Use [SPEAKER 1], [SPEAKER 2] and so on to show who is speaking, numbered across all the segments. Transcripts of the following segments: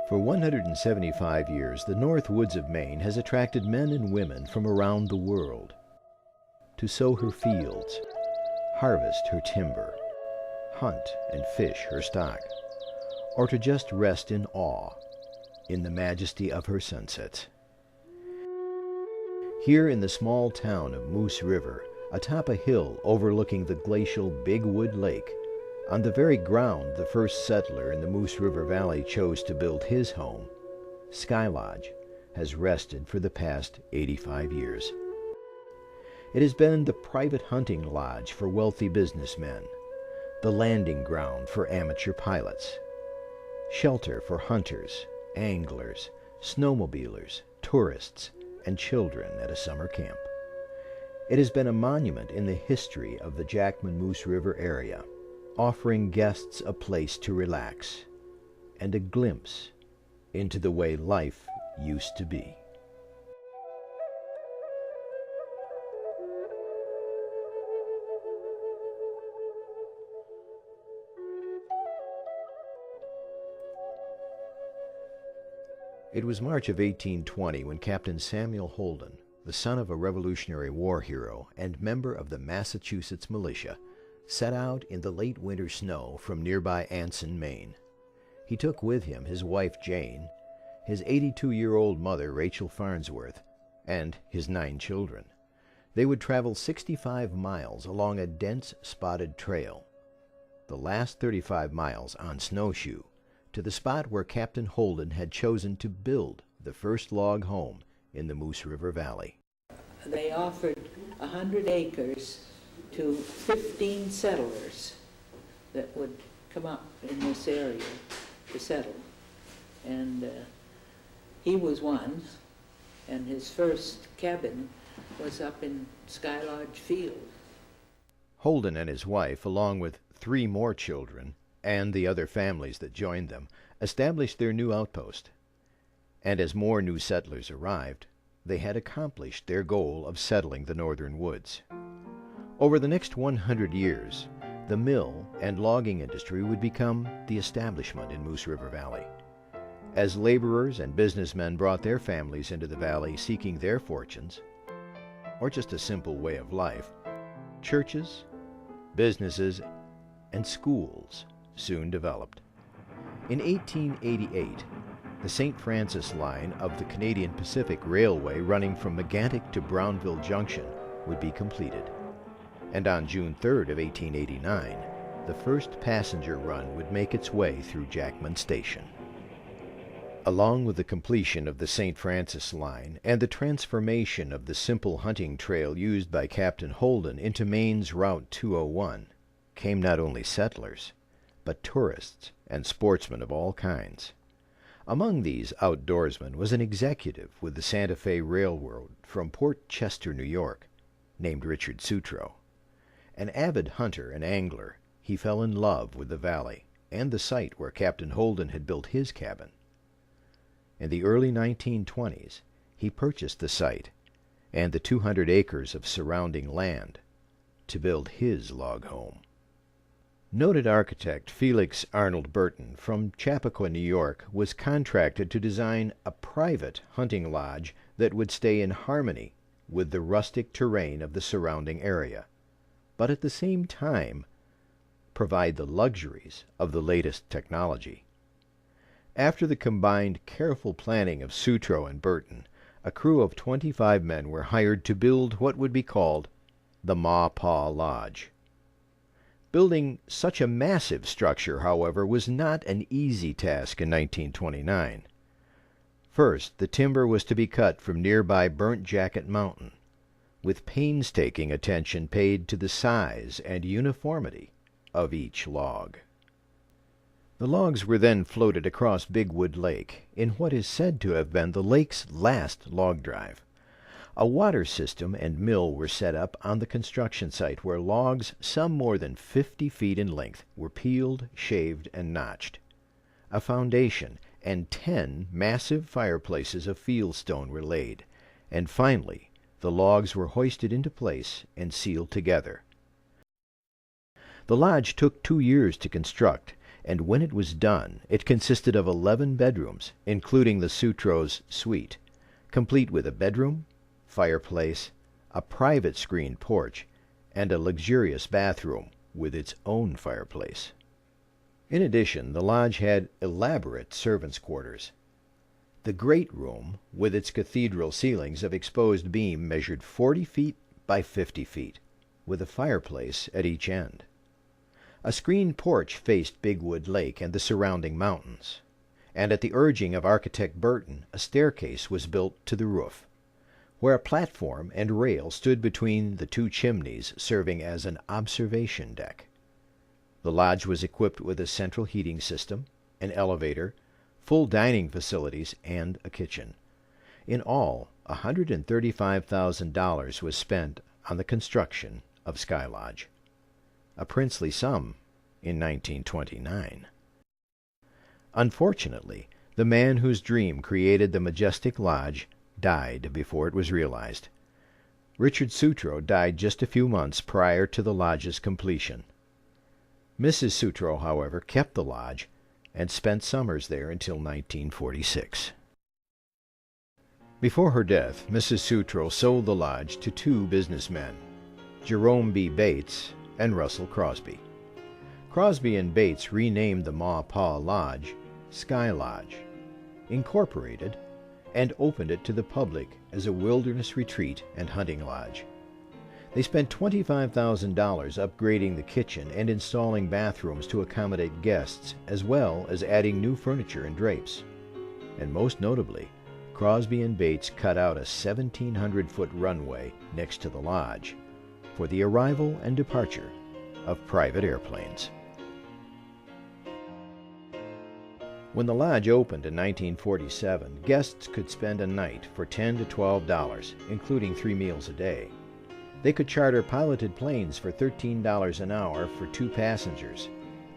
[SPEAKER 1] For 175 years, the North Woods of Maine has attracted men and women from around the world to sow her fields, harvest her timber, hunt and fish her stock, or to just rest in awe in the majesty of her sunsets. Here in the small town of Moose River, atop a hill overlooking the glacial Big Wood Lake, on the very ground the first settler in the Moose River Valley chose to build his home, Skylodge has rested for the past 85 years. It has been the private hunting lodge for wealthy businessmen, the landing ground for amateur pilots, shelter for hunters, anglers, snowmobilers, tourists, and children at a summer camp. It has been a monument in the history of the Jackman-Moose River area, offering guests a place to relax and a glimpse into the way life used to be. It was March of 1820 when Captain Samuel Holden, the son of a Revolutionary War hero and member of the Massachusetts militia, set out in the late winter snow from nearby Anson, Maine. He took with him his wife Jane, his 82-year-old mother Rachel Farnsworth, and his 9 children. They would travel 65 miles along a dense spotted trail, the last 35 miles on snowshoe, to the spot where Captain Holden had chosen to build the first log home in the Moose River Valley.
[SPEAKER 2] They offered 100 acres to 15 settlers that would come up in this area to settle. And he was one, and his first cabin was up in Skylodge Field.
[SPEAKER 1] Holden and his wife, along with 3 more children and the other families that joined them, established their new outpost. And as more new settlers arrived, they had accomplished their goal of settling the northern woods. Over the next 100 years, the mill and logging industry would become the establishment in Moose River Valley. As laborers and businessmen brought their families into the valley seeking their fortunes, or just a simple way of life, churches, businesses, and schools soon developed. In 1888, the St. Francis line of the Canadian Pacific Railway running from Megantic to Brownville Junction would be completed. And on June 3rd of 1889, the first passenger run would make its way through Jackman Station. Along with the completion of the St. Francis line and the transformation of the simple hunting trail used by Captain Holden into Maine's Route 201, came not only settlers, but tourists and sportsmen of all kinds. Among these outdoorsmen was an executive with the Santa Fe Railroad from Port Chester, New York, named Richard Sutro. An avid hunter and angler, he fell in love with the valley and the site where Captain Holden had built his cabin. In the early 1920s, he purchased the site and the 200 acres of surrounding land to build his log home. Noted architect Felix Arnold Burton from Chappaqua, New York, was contracted to design a private hunting lodge that would stay in harmony with the rustic terrain of the surrounding area, but at the same time provide the luxuries of the latest technology. After the combined careful planning of Sutro and Burton, a crew of 25 men were hired to build what would be called the Maw Paw Lodge. Building such a massive structure, however, was not an easy task in 1929. First, the timber was to be cut from nearby Burnt Jacket Mountain, with painstaking attention paid to the size and uniformity of each log. The logs were then floated across Big Wood Lake in what is said to have been the lake's last log drive. A water system and mill were set up on the construction site where logs some more than 50 feet in length were peeled, shaved, and notched. A foundation and 10 massive fireplaces of fieldstone were laid, and finally the logs were hoisted into place and sealed together. The lodge took 2 years to construct, and when it was done, it consisted of 11 bedrooms, including the Sutro's suite, complete with a bedroom, fireplace, a private screened porch, and a luxurious bathroom with its own fireplace. In addition, the lodge had elaborate servants' quarters. The great room, with its cathedral ceilings of exposed beam, measured 40 feet by 50 feet, with a fireplace at each end. A screened porch faced Bigwood Lake and the surrounding mountains, and at the urging of architect Burton, a staircase was built to the roof, where a platform and rail stood between the 2 chimneys, serving as an observation deck. The lodge was equipped with a central heating system, an elevator, full dining facilities, and a kitchen. In all, $135,000 was spent on the construction of Skylodge, a princely sum in 1929. Unfortunately, the man whose dream created the majestic lodge died before it was realized. Richard Sutro died just a few months prior to the lodge's completion. Mrs. Sutro, however, kept the lodge and spent summers there until 1946. Before her death, Mrs. Sutro sold the lodge to 2 businessmen, Jerome B. Bates and Russell Crosby. Crosby and Bates renamed the Maw Paw Lodge Skylodge, Incorporated, and opened it to the public as a wilderness retreat and hunting lodge. They spent $25,000 upgrading the kitchen and installing bathrooms to accommodate guests, as well as adding new furniture and drapes. And most notably, Crosby and Bates cut out a 1,700-foot runway next to the lodge for the arrival and departure of private airplanes. When the lodge opened in 1947, guests could spend a night for $10 to $12, including 3 meals a day. They could charter piloted planes for $13 an hour for 2 passengers,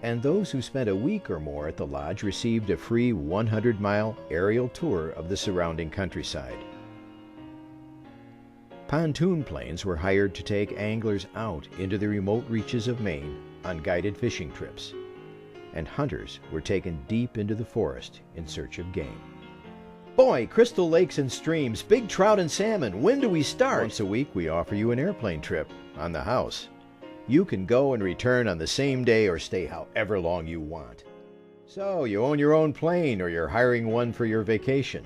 [SPEAKER 1] and those who spent a week or more at the lodge received a free 100-mile aerial tour of the surrounding countryside. Pontoon planes were hired to take anglers out into the remote reaches of Maine on guided fishing trips, and hunters were taken deep into the forest in search of game. Boy, crystal lakes and streams, big trout and salmon, when do we start? Once a week we offer you an airplane trip on the house. You can go and return on the same day or stay however long you want. So, you own your own plane or you're hiring one for your vacation.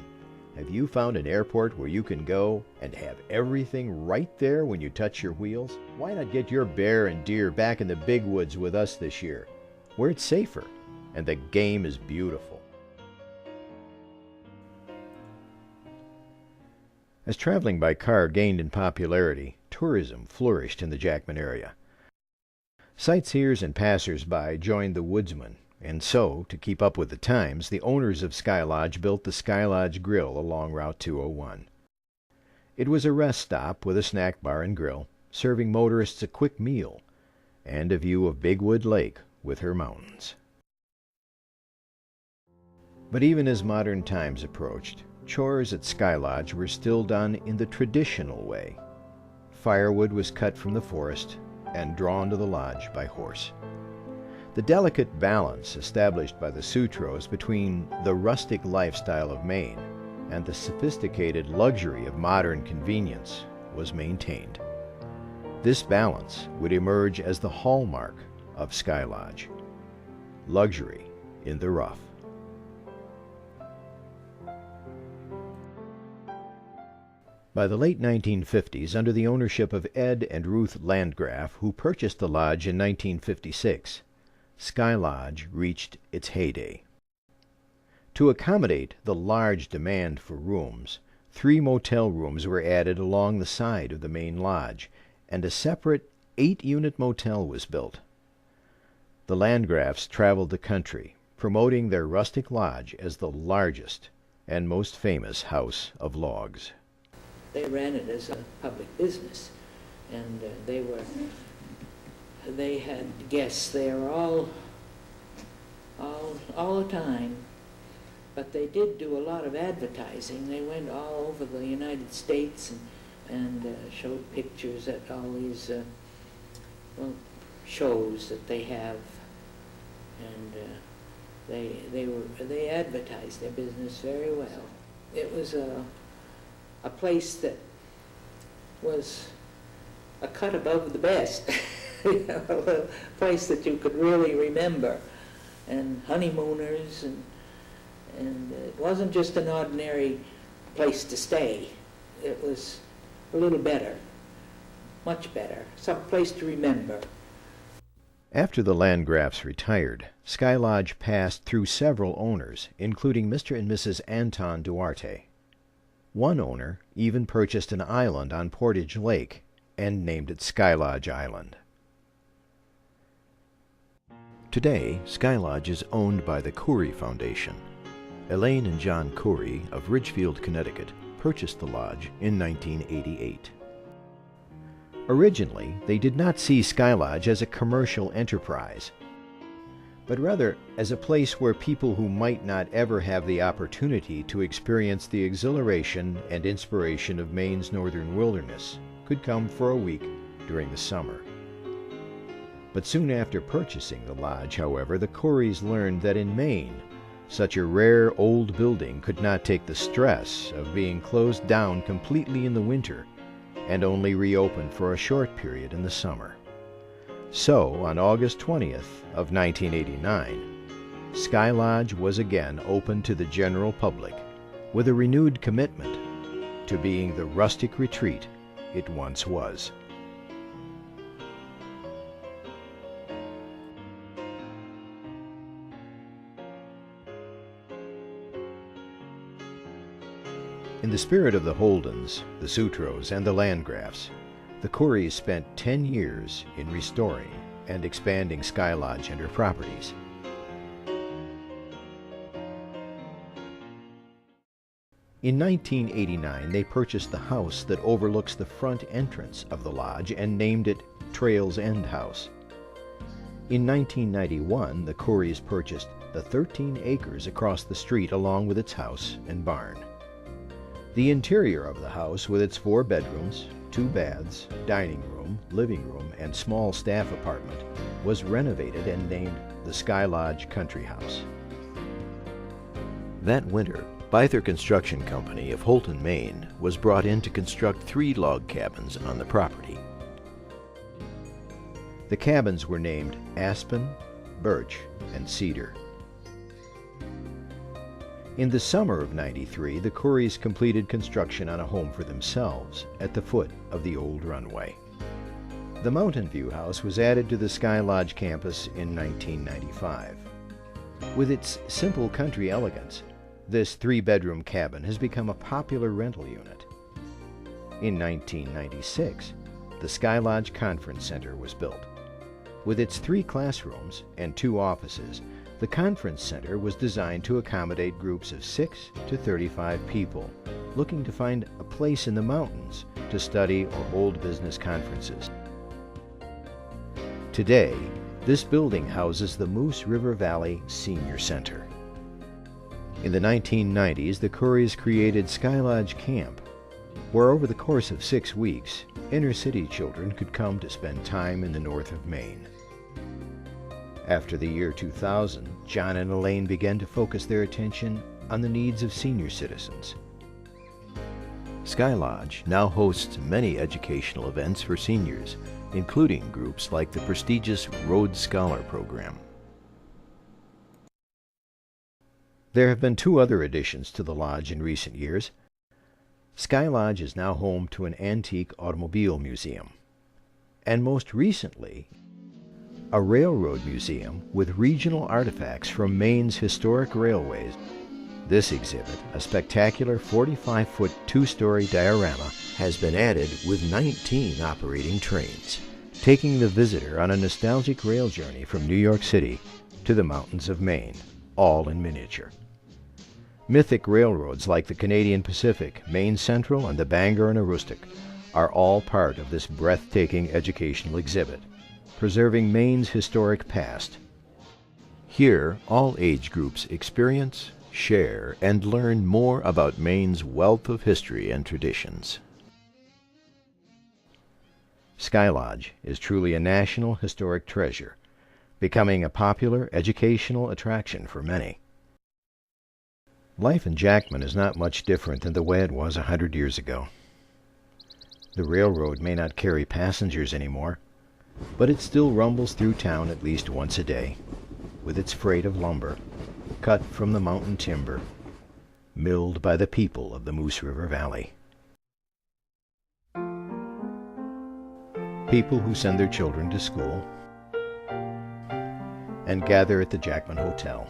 [SPEAKER 1] Have you found an airport where you can go and have everything right there when you touch your wheels? Why not get your bear and deer back in the big woods with us this year, where it's safer and the game is beautiful? As traveling by car gained in popularity, tourism flourished in the Jackman area. Sightseers and passers-by joined the woodsmen, and so, to keep up with the times, the owners of Skylodge built the Skylodge Grill along Route 201. It was a rest stop with a snack bar and grill, serving motorists a quick meal and a view of Bigwood Lake with her mountains. But even as modern times approached, chores at Skylodge were still done in the traditional way. Firewood was cut from the forest and drawn to the lodge by horse. The delicate balance established by the Sutros between the rustic lifestyle of Maine and the sophisticated luxury of modern convenience was maintained. This balance would emerge as the hallmark of Skylodge: luxury in the rough. By the late 1950s, under the ownership of Ed and Ruth Landgraf, who purchased the lodge in 1956, Skylodge reached its heyday. To accommodate the large demand for rooms, 3 motel rooms were added along the side of the main lodge, and a separate 8-unit motel was built. The Landgrafs traveled the country, promoting their rustic lodge as the largest and most famous house of logs.
[SPEAKER 2] They ran it as a public business, and they had guests there all the time. But they did do a lot of advertising. They went all over the United States and showed pictures at all these well, shows that they have, and they advertised their business very well. It was a place that was a cut above the best, you know, a place that you could really remember, and honeymooners, and it wasn't just an ordinary place to stay. It was a little better, much better, some place to remember.
[SPEAKER 1] After the Landgrafs retired, Skylodge passed through several owners, including Mr. and Mrs. Anton Duarte. One owner even purchased an island on Portage Lake and named it Skylodge Island. Today, Skylodge is owned by the Coury Foundation. Elaine and John Coury of Ridgefield, Connecticut, purchased the lodge in 1988. Originally, they did not see Skylodge as a commercial enterprise, but rather as a place where people who might not ever have the opportunity to experience the exhilaration and inspiration of Maine's northern wilderness could come for a week during the summer. But soon after purchasing the lodge, however, the Courys learned that in Maine, such a rare old building could not take the stress of being closed down completely in the winter and only reopened for a short period in the summer. So, on August 20th of 1989, Skylodge was again open to the general public with a renewed commitment to being the rustic retreat it once was. In the spirit of the Holdens, the Sutros, and the Landgrafs, the Courys spent 10 years in restoring and expanding Skylodge and her properties. In 1989, they purchased the house that overlooks the front entrance of the lodge and named it Trails End House. In 1991, the Courys purchased the 13 acres across the street along with its house and barn. The interior of the house, with its 4 bedrooms, 2 baths, dining room, living room, and small staff apartment, was renovated and named the Skylodge Country House. That winter, Byther Construction Company of Holton, Maine, was brought in to construct 3 log cabins on the property. The cabins were named Aspen, Birch, and Cedar. In the summer of '93, the Courys completed construction on a home for themselves at the foot of the old runway. The Mountain View House was added to the Skylodge campus in 1995. With its simple country elegance, this 3-bedroom cabin has become a popular rental unit. In 1996, the Skylodge Conference Center was built. With its 3 classrooms and 2 offices, the conference center was designed to accommodate groups of 6 to 35 people looking to find a place in the mountains to study or hold business conferences. Today, this building houses the Moose River Valley Senior Center. In the 1990s, the Courys created Skylodge Camp, where over the course of 6 weeks, inner-city children could come to spend time in the north of Maine. After the year 2000, John and Elaine began to focus their attention on the needs of senior citizens. Skylodge now hosts many educational events for seniors, including groups like the prestigious Rhodes Scholar Program. There have been 2 other additions to the lodge in recent years. Skylodge is now home to an antique automobile museum, and most recently, a railroad museum with regional artifacts from Maine's historic railways. This exhibit, a spectacular 45-foot 2-story diorama, has been added with 19 operating trains, taking the visitor on a nostalgic rail journey from New York City to the mountains of Maine, all in miniature. Mythic railroads like the Canadian Pacific, Maine Central, and the Bangor and Aroostook are all part of this breathtaking educational exhibit, preserving Maine's historic past. Here, all age groups experience, share, and learn more about Maine's wealth of history and traditions. Skylodge is truly a national historic treasure, becoming a popular educational attraction for many. Life in Jackman is not much different than the way it was 100 years ago. The railroad may not carry passengers anymore, but it still rumbles through town at least once a day, with its freight of lumber, cut from the mountain timber, milled by the people of the Moose River Valley. People who send their children to school and gather at the Jackman Hotel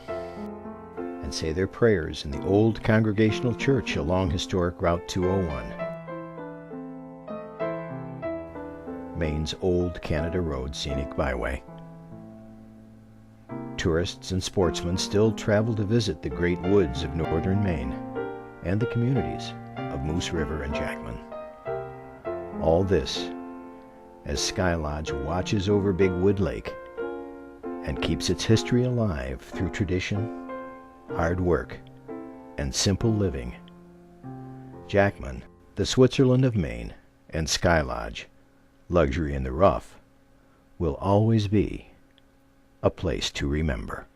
[SPEAKER 1] and say their prayers in the old Congregational Church along historic Route 201, Maine's old Canada Road scenic byway. Tourists and sportsmen still travel to visit the great woods of northern Maine and the communities of Moose River and Jackman. All this as Skylodge watches over Big Wood Lake and keeps its history alive through tradition, hard work, and simple living. Jackman, the Switzerland of Maine, and Skylodge, luxury in the rough, will always be a place to remember.